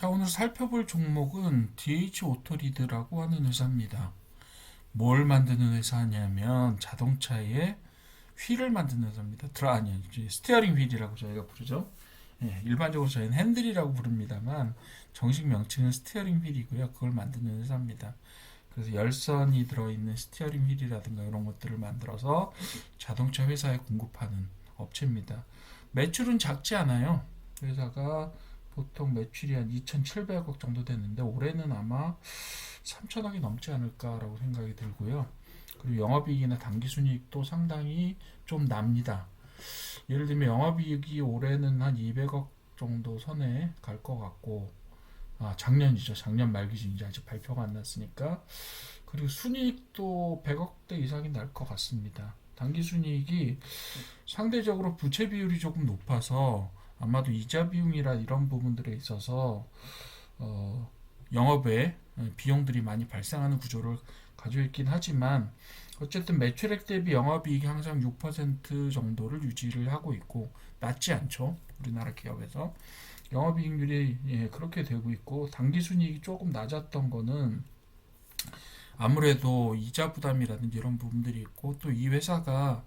자, 오늘 살펴볼 종목은 DH 오토리드라고 하는 회사입니다. 뭘 만드는 회사냐면 자동차의 휠을 만드는 회사입니다. 아니, 스티어링 휠이라고 저희가 부르죠. 예, 일반적으로 저희는 핸들이라고 부릅니다만 정식 명칭은 스티어링 휠이고요. 그걸 만드는 회사입니다. 그래서 열선이 들어있는 스티어링 휠이라든가 이런 것들을 만들어서 자동차 회사에 공급하는 업체입니다. 매출은 작지 않아요. 회사가 보통 매출이 한 2,700억 정도 되는데 올해는 아마 3천억이 넘지 않을까라고 생각이 들고요. 그리고 영업이익이나 당기순이익도 상당히 좀 납니다. 예를 들면 영업이익이 올해는 한 200억 정도 선에 갈 것 같고, 작년이죠. 작년 말 기준이지 아직 발표가 안 났으니까. 그리고 순이익도 100억대 이상이 날 것 같습니다. 당기순이익이 상대적으로 부채 비율이 조금 높아서 아마도 이자 비용이라 이런 부분들에 있어서 영업에 비용들이 많이 발생하는 구조를 가지고 있긴 하지만 어쨌든 매출액 대비 영업이익이 항상 6% 정도를 유지를 하고 있고 낮지 않죠. 우리나라 기업에서 영업이익률이 그렇게 되고 있고 당기순이익이 조금 낮았던 거는 아무래도 이자 부담이라든지 이런 부분들이 있고 또 이 회사가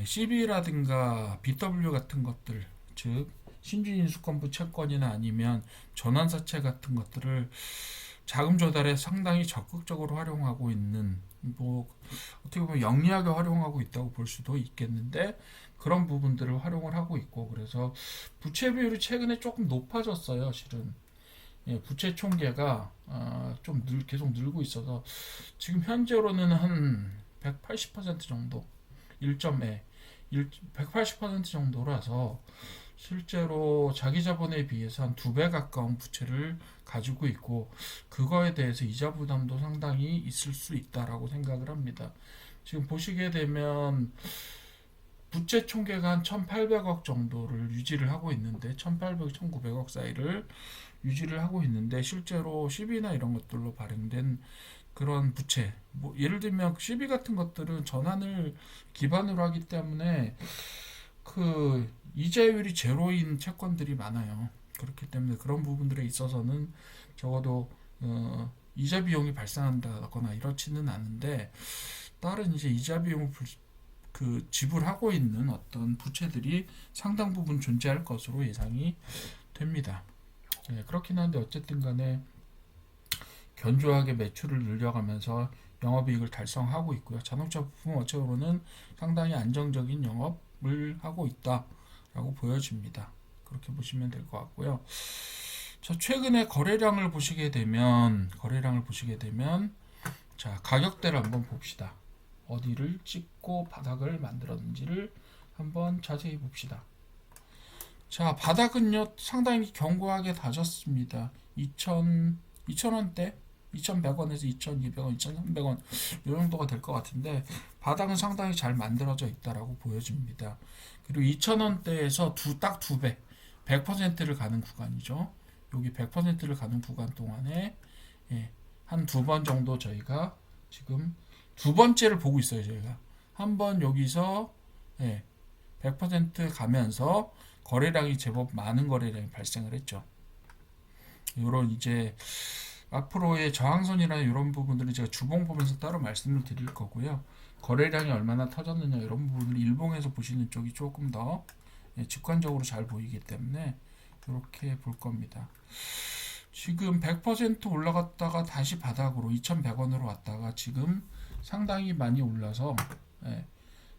CB라든가 BW 같은 것들, 즉 신주인수권부 채권이나 아니면 전환사채 같은 것들을 자금 조달에 상당히 적극적으로 활용하고 있는, 뭐 어떻게 보면 영리하게 활용하고 있다고 볼 수도 있겠는데 그런 부분들을 활용을 하고 있고, 그래서 부채 비율이 최근에 조금 높아졌어요. 실은 부채 총계가 계속 늘고 있어서 지금 현재로는 한 180% 정도, 1.에 180% 정도라서 실제로 자기 자본에 비해서 한 2배 가까운 부채를 가지고 있고 그거에 대해서 이자 부담도 상당히 있을 수 있다라고 생각을 합니다. 지금 보시게 되면 부채 총계가 한 1,800억 정도를 유지를 하고 있는데 1,800, 1,900억 사이를 유지를 하고 있는데 실제로 시비나 이런 것들로 발행된 그런 부채, 뭐 예를 들면 시비 같은 것들은 전환을 기반으로 하기 때문에 그 이자율이 제로인 채권들이 많아요. 그렇기 때문에 그런 부분들에 있어서는 적어도 이자 비용이 발생한다거나 이렇지는 않은데 다른 이제 이자 비용을 지불하고 있는 어떤 부채들이 상당 부분 존재할 것으로 예상이 됩니다. 그렇긴 한데 어쨌든 간에 견조하게 매출을 늘려가면서 영업이익을 달성하고 있고요. 자동차 부품 업체로는 상당히 안정적인 영업을 하고 있다라고 보여집니다. 그렇게 보시면 될 것 같고요. 자, 최근에 거래량을 보시게 되면 자, 가격대를 한번 봅시다. 어디를 찍고 바닥을 만들었는지를 한번 자세히 봅시다. 자, 바닥은요 상당히 견고하게 다졌습니다. 2,000원대, 2,100원에서 2,200원, 2,300원 이 정도가 될 것 같은데 바닥은 상당히 잘 만들어져 있다라고 보여집니다. 그리고 2,000원대에서 딱 두 배, 100%를 가는 구간이죠. 여기 100%를 가는 구간 동안에 한 두 번 정도 저희가 지금 두 번째를 보고 있어요. 저희가 한번 여기서 100% 가면서 거래량이 제법 많은 거래량이 발생을 했죠. 이런 이제 앞으로의 저항선이나 이런 부분들은 제가 주봉 보면서 따로 말씀을 드릴 거고요. 거래량이 얼마나 터졌느냐 이런 부분을 일봉에서 보시는 쪽이 조금 더 직관적으로 잘 보이기 때문에 이렇게 볼 겁니다. 지금 100% 올라갔다가 다시 바닥으로 2,100원으로 왔다가 지금 상당히 많이 올라서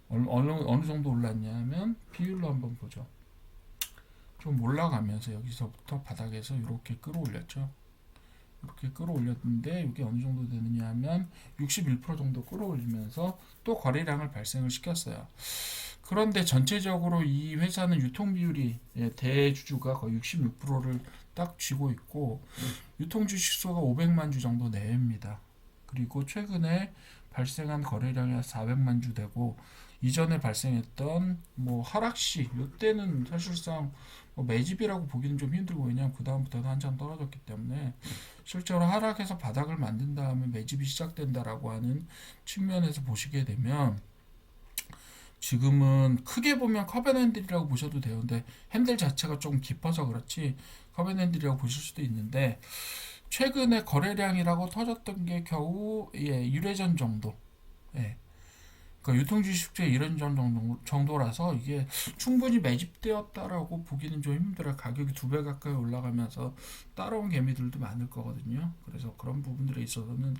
어느 정도 올랐냐면 비율로 한번 보죠. 좀 올라가면서 여기서부터 바닥에서 이렇게 끌어올렸죠. 이렇게 끌어올렸는데 이게 어느 정도 되느냐 하면 61% 정도 끌어올리면서 또 거래량을 발생을 시켰어요. 그런데 전체적으로 이 회사는 유통 비율이 대주주가 거의 66%를 딱 쥐고 있고 유통 주식수가 500만 주 정도 내외입니다. 그리고 최근에 발생한 거래량이 400만 주 되고 이전에 발생했던 뭐 하락시 이때는 사실상 뭐 매집이라고 보기는 좀 힘들고 왜냐하면 그 다음부터는 한참 떨어졌기 때문에 실제로 하락해서 바닥을 만든 다음에 매집이 시작된다라고 하는 측면에서 보시게 되면 지금은 크게 보면 커벤 핸들이라고 보셔도 되는데 핸들 자체가 조금 깊어서 그렇지 커벤앤들이라고 보실 수도 있는데 최근에 거래량이라고 터졌던 게 겨우 유례전 정도. 예. 그러니까 유통주식주의 이런 정도라서 이게 충분히 매집되었다라고 보기는 좀 힘들어요. 가격이 2배 가까이 올라가면서 따라온 개미들도 많을 거거든요. 그래서 그런 부분들에 있어서는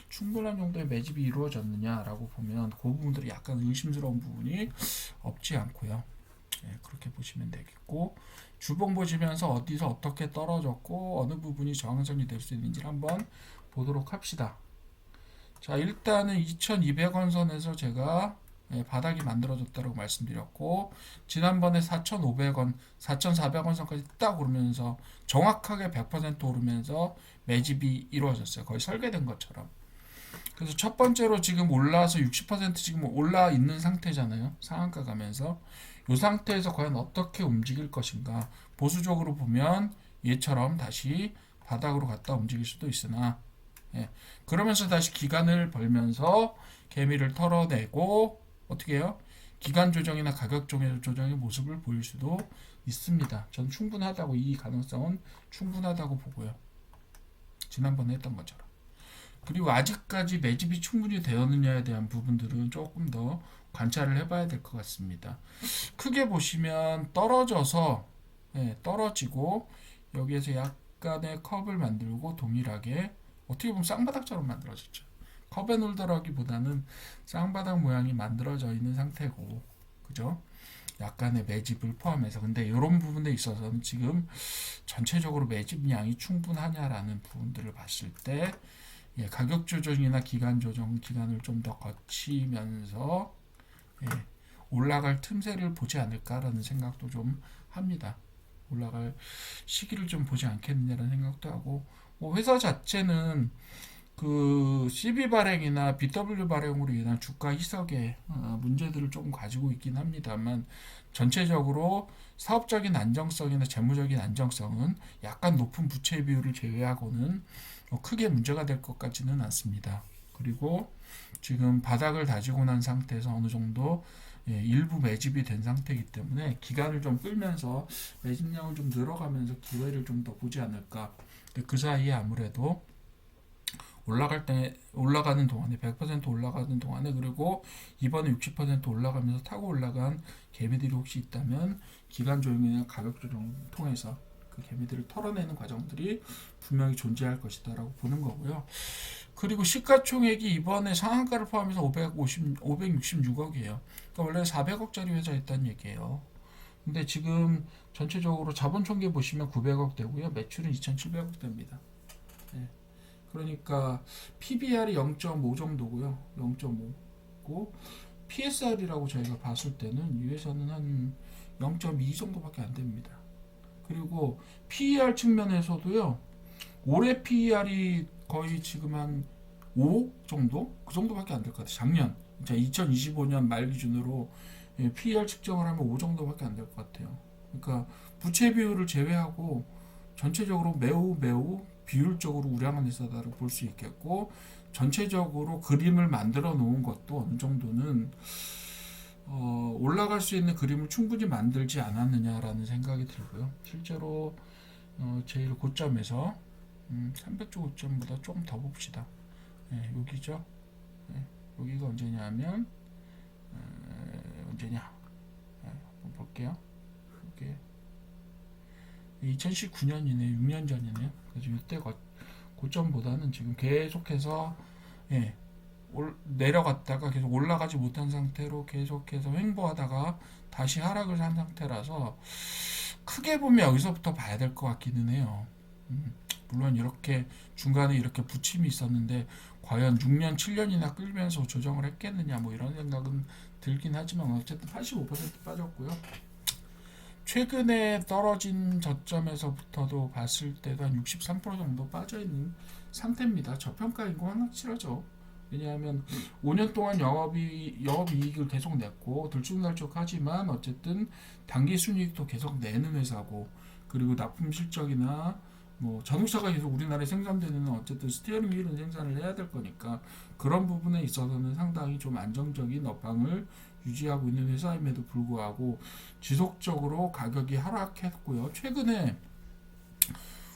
충분한 정도의 매집이 이루어졌느냐라고 보면 그 부분들이 약간 의심스러운 부분이 없지 않고요. 그렇게 보시면 되겠고, 주봉 보시면서 어디서 어떻게 떨어졌고 어느 부분이 저항선이 될 수 있는지를 한번 보도록 합시다. 자, 일단은 2200원 선에서 제가 바닥이 만들어졌다고 말씀드렸고, 지난번에 4500원, 4400원 선까지 딱 오르면서 정확하게 100% 오르면서 매집이 이루어졌어요. 거의 설계된 것처럼. 그래서 첫 번째로 지금 올라서 60% 지금 올라 있는 상태잖아요. 상한가 가면서. 이 상태에서 과연 어떻게 움직일 것인가. 보수적으로 보면 얘처럼 다시 바닥으로 갔다 움직일 수도 있으나, 그러면서 다시 기간을 벌면서 개미를 털어내고 어떻게 해요? 기간 조정이나 가격 조정의 모습을 보일 수도 있습니다. 전 충분하다고, 이 가능성은 충분하다고 보고요. 지난번에 했던 것처럼. 그리고 아직까지 매집이 충분히 되었느냐에 대한 부분들은 조금 더 관찰을 해봐야 될 것 같습니다. 크게 보시면 떨어져서 떨어지고 여기에서 약간의 컵을 만들고 동일하게 어떻게 보면 쌍바닥처럼 만들어졌죠. 컵앤홀더라기보다는 쌍바닥 모양이 만들어져 있는 상태고, 그죠? 약간의 매집을 포함해서. 근데 이런 부분에 있어서는 지금 전체적으로 매집량이 충분하냐라는 부분들을 봤을 때 가격 조정이나 기간 조정 기간을 좀 더 거치면서 올라갈 틈새를 보지 않을까라는 생각도 좀 합니다. 올라갈 시기를 좀 보지 않겠느냐라는 생각도 하고, 뭐 회사 자체는 그 CB 발행이나 BW 발행으로 인한 주가 희석의 문제들을 조금 가지고 있긴 합니다만, 전체적으로 사업적인 안정성이나 재무적인 안정성은 약간 높은 부채 비율을 제외하고는 크게 문제가 될 것 같지는 않습니다. 그리고 지금 바닥을 다지고 난 상태에서 어느 정도 일부 매집이 된 상태이기 때문에 기간을 좀 끌면서 매집량을 좀 늘어가면서 기회를 좀 더 보지 않을까. 그 사이에 아무래도 올라가는 동안에 100% 올라가는 동안에, 그리고 이번에 60% 올라가면서 타고 올라간 개미들이 혹시 있다면 기간 조정이나 가격 조정을 통해서 그 개미들을 털어내는 과정들이 분명히 존재할 것이다라고 보는 거고요. 그리고 시가총액이 이번에 상한가를 포함해서 566억이에요. 그러니까 원래 400억짜리 회사였다는 얘기예요. 근데 지금 전체적으로 자본 총계 보시면 900억 되고요. 매출은 2,700억 됩니다. 그러니까 PBR이 0.5 정도고요. 0.5고 PSR이라고 저희가 봤을 때는 이 회사는 한 0.2 정도밖에 안 됩니다. 그리고 PER 측면에서도요. 올해 PER이 거의 지금 한 5 정도? 그 정도밖에 안 될 것 같아요. 작년 2025년 말 기준으로 PER 측정을 하면 5 정도밖에 안 될 것 같아요. 그러니까 부채 비율을 제외하고 전체적으로 매우 비율적으로 우량한 회사다라고 볼 수 있겠고, 전체적으로 그림을 만들어 놓은 것도 어느 정도는 올라갈 수 있는 그림을 충분히 만들지 않았느냐라는 생각이 들고요. 실제로 제일 고점에서 300주 고점보다 조금 더 봅시다. 여기죠. 여기가 언제냐 하면 언제냐 한번 볼게요. 이게 2019년이네, 6년 전이네요. 그래서 이때 고점보다는 지금 계속해서 내려갔다가 계속 올라가지 못한 상태로 계속해서 횡보하다가 다시 하락을 한 상태라서 크게 보면 여기서부터 봐야 될 것 같기는 해요. 물론 이렇게 중간에 이렇게 부침이 있었는데 과연 6년, 7년이나 끌면서 조정을 했겠느냐 뭐 이런 생각은 들긴 하지만 어쨌든 85% 빠졌고요. 최근에 떨어진 저점에서부터도 봤을 때도 한 63% 정도 빠져있는 상태입니다. 저평가인 건 확실하죠. 왜냐하면 5년 동안 영업이익을 계속 냈고 들쭉날쭉하지만 어쨌든 당기순이익도 계속 내는 회사고, 그리고 납품 실적이나 뭐 자동차가 계속 우리나라에 생산되는 어쨌든 스티어링 휠은 생산을 해야 될 거니까 그런 부분에 있어서는 상당히 좀 안정적인 업황을 유지하고 있는 회사임에도 불구하고 지속적으로 가격이 하락했고요. 최근에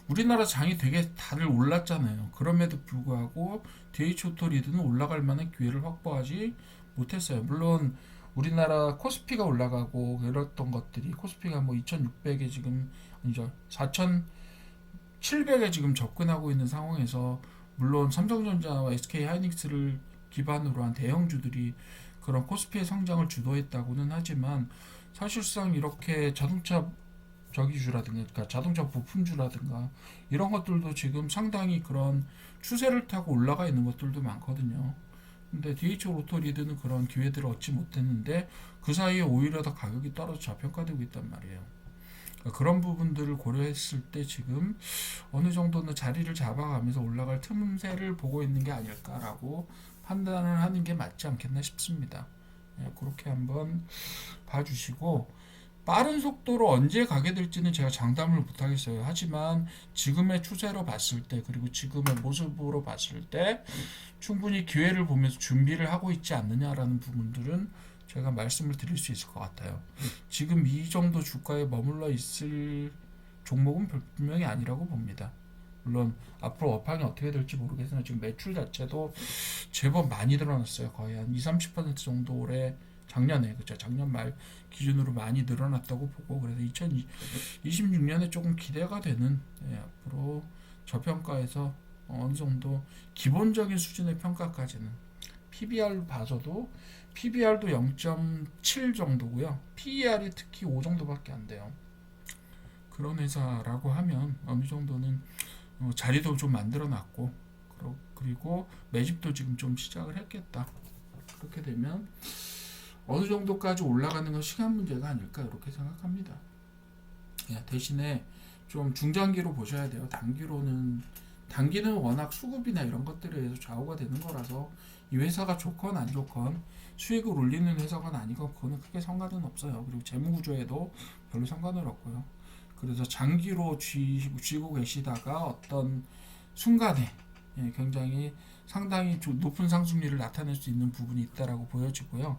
우리나라 장이 되게 다들 올랐잖아요. 그럼에도 불구하고 DH 오토리드는 올라갈 만한 기회를 확보하지 못했어요. 물론 우리나라 코스피가 올라가고 그랬던 것들이 코스피가 뭐 2,600에 지금 아니죠 4,700에 지금 접근하고 있는 상황에서 물론 삼성전자와 SK 하이닉스를 기반으로 한 대형주들이 그런 코스피의 성장을 주도했다고는 하지만 사실상 이렇게 자동차 저기주라든가 그러니까 자동차 부품주라든가 이런 것들도 지금 상당히 그런 추세를 타고 올라가 있는 것들도 많거든요. 근데 DH 로토리드는 그런 기회들을 얻지 못했는데 그 사이에 오히려 더 가격이 떨어져 저평가되고 있단 말이에요. 그러니까 그런 부분들을 고려했을 때 지금 어느 정도는 자리를 잡아가면서 올라갈 틈새를 보고 있는 게 아닐까라고 판단을 하는 게 맞지 않겠나 싶습니다. 그렇게 한번 봐주시고 빠른 속도로 언제 가게 될지는 제가 장담을 못하겠어요. 하지만 지금의 추세로 봤을 때 그리고 지금의 모습으로 봤을 때 충분히 기회를 보면서 준비를 하고 있지 않느냐라는 부분들은 제가 말씀을 드릴 수 있을 것 같아요. 지금 이 정도 주가에 머물러 있을 종목은 분명히 아니라고 봅니다. 물론 앞으로 업황이 어떻게 될지 모르겠으나 지금 매출 자체도 제법 많이 늘어났어요. 거의 한 20-30% 정도 올해 작년에 그죠 작년 말 기준으로 많이 늘어났다고 보고 그래서 2026년에 조금 기대가 되는 앞으로 저평가에서 어느 정도 기본적인 수준의 평가까지는 PBR 봐서도 PBR도 0.7 정도고요. PER이 특히 5 정도밖에 안 돼요. 그런 회사라고 하면 어느 정도는 자리도 좀 만들어 놨고 그리고 매집도 지금 좀 시작을 했겠다. 그렇게 되면 어느 정도까지 올라가는 건 시간 문제가 아닐까 이렇게 생각합니다. 대신에 좀 중장기로 보셔야 돼요. 단기는 워낙 수급이나 이런 것들에 의해서 좌우가 되는 거라서 이 회사가 좋건 안 좋건 수익을 올리는 회사가 아니건 그거는 크게 상관은 없어요. 그리고 재무구조에도 별로 상관은 없고요. 그래서 장기로 쥐고 계시다가 어떤 순간에 굉장히 상당히 높은 상승률을 나타낼 수 있는 부분이 있다라고 보여지고요.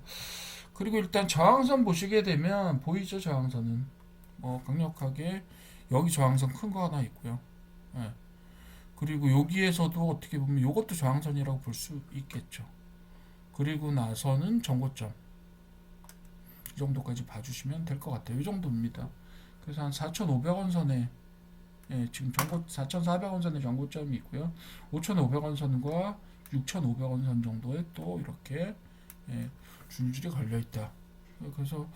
그리고 일단 저항선 보시게 되면 보이죠? 저항선은 강력하게 여기 저항선 큰 거 하나 있고요. 그리고 여기에서도 어떻게 보면 이것도 저항선이라고 볼 수 있겠죠. 그리고 나서는 전고점 이 정도까지 봐주시면 될 것 같아요. 이 정도입니다. 그래서 한 4,500원 선에 지금 4,400원 선에 전고점이 있고요. 5,500원 선과 6,500원 선 정도에 또 이렇게 줄줄이 걸려 있다. 그래서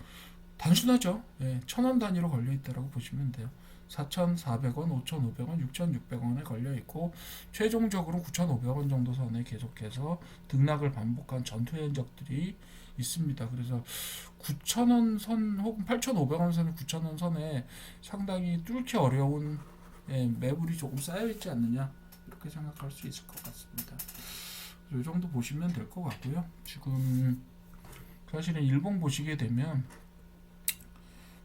단순하죠. 1,000원 단위로 걸려 있다라고 보시면 돼요. 4,400원, 5,500원, 6,600원에 걸려 있고 최종적으로 9,500원 정도 선에 계속해서 등락을 반복한 전투 행적들이 있습니다. 그래서 9,000원 선 혹은 8,500원 선, 9,000원 선에 상당히 뚫기 어려운 매물이 조금 쌓여 있지 않느냐 이렇게 생각할 수 있을 것 같습니다. 이 정도 보시면 될 것 같고요. 지금 사실은 일봉 보시게 되면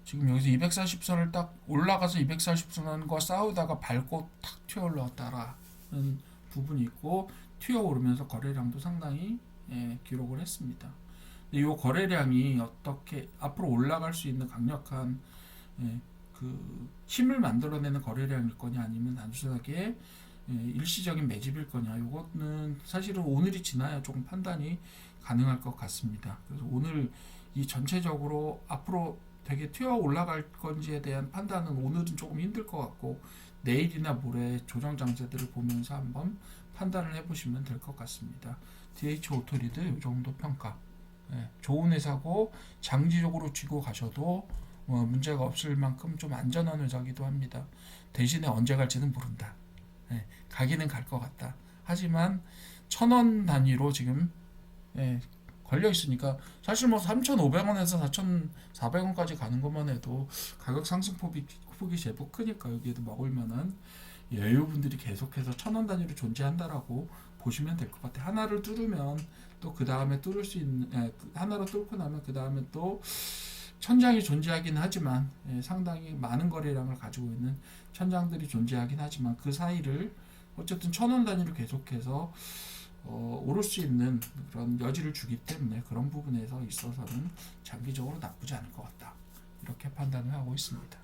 지금 여기서 240선을 딱 올라가서 240선과 싸우다가 밟고 탁 튀어 올라왔다라는 부분이 있고 튀어 오르면서 거래량도 상당히 기록을 했습니다. 이 거래량이 어떻게 앞으로 올라갈 수 있는 강력한 그 힘을 만들어내는 거래량일 거냐 아니면 단순하게 일시적인 매집일 거냐 이거는 사실은 오늘이 지나야 조금 판단이 가능할 것 같습니다. 그래서 오늘 이 전체적으로 앞으로 되게 튀어 올라갈 건지에 대한 판단은 오늘은 조금 힘들 것 같고 내일이나 모레 조정 장세들을 보면서 한번 판단을 해보시면 될 것 같습니다. DH 오토리드 이 정도 평가 좋은 회사고 장기적으로 쥐고 가셔도 문제가 없을 만큼 좀 안전한 회사기도 합니다. 대신에 언제 갈지는 모른다. 가기는 갈 것 같다. 하지만 1,000원 단위로 지금 걸려 있으니까 사실 뭐 3,500원에서 4,400원까지 가는 것만 해도 가격 상승폭이 제법 크니까 여기에도 먹을 만한 여유분들이 계속해서 1,000원 단위로 존재한다라고 보시면 될 것 같아요. 하나를 뚫으면 또 그 다음에 뚫을 수 있는 하나로 뚫고 나면 그 다음에 또 천장이 존재하긴 하지만 상당히 많은 거래량을 가지고 있는 천장들이 존재하긴 하지만 그 사이를 어쨌든 1,000원 단위로 계속해서 오를 수 있는 그런 여지를 주기 때문에 그런 부분에서 있어서는 장기적으로 나쁘지 않을 것 같다. 이렇게 판단을 하고 있습니다.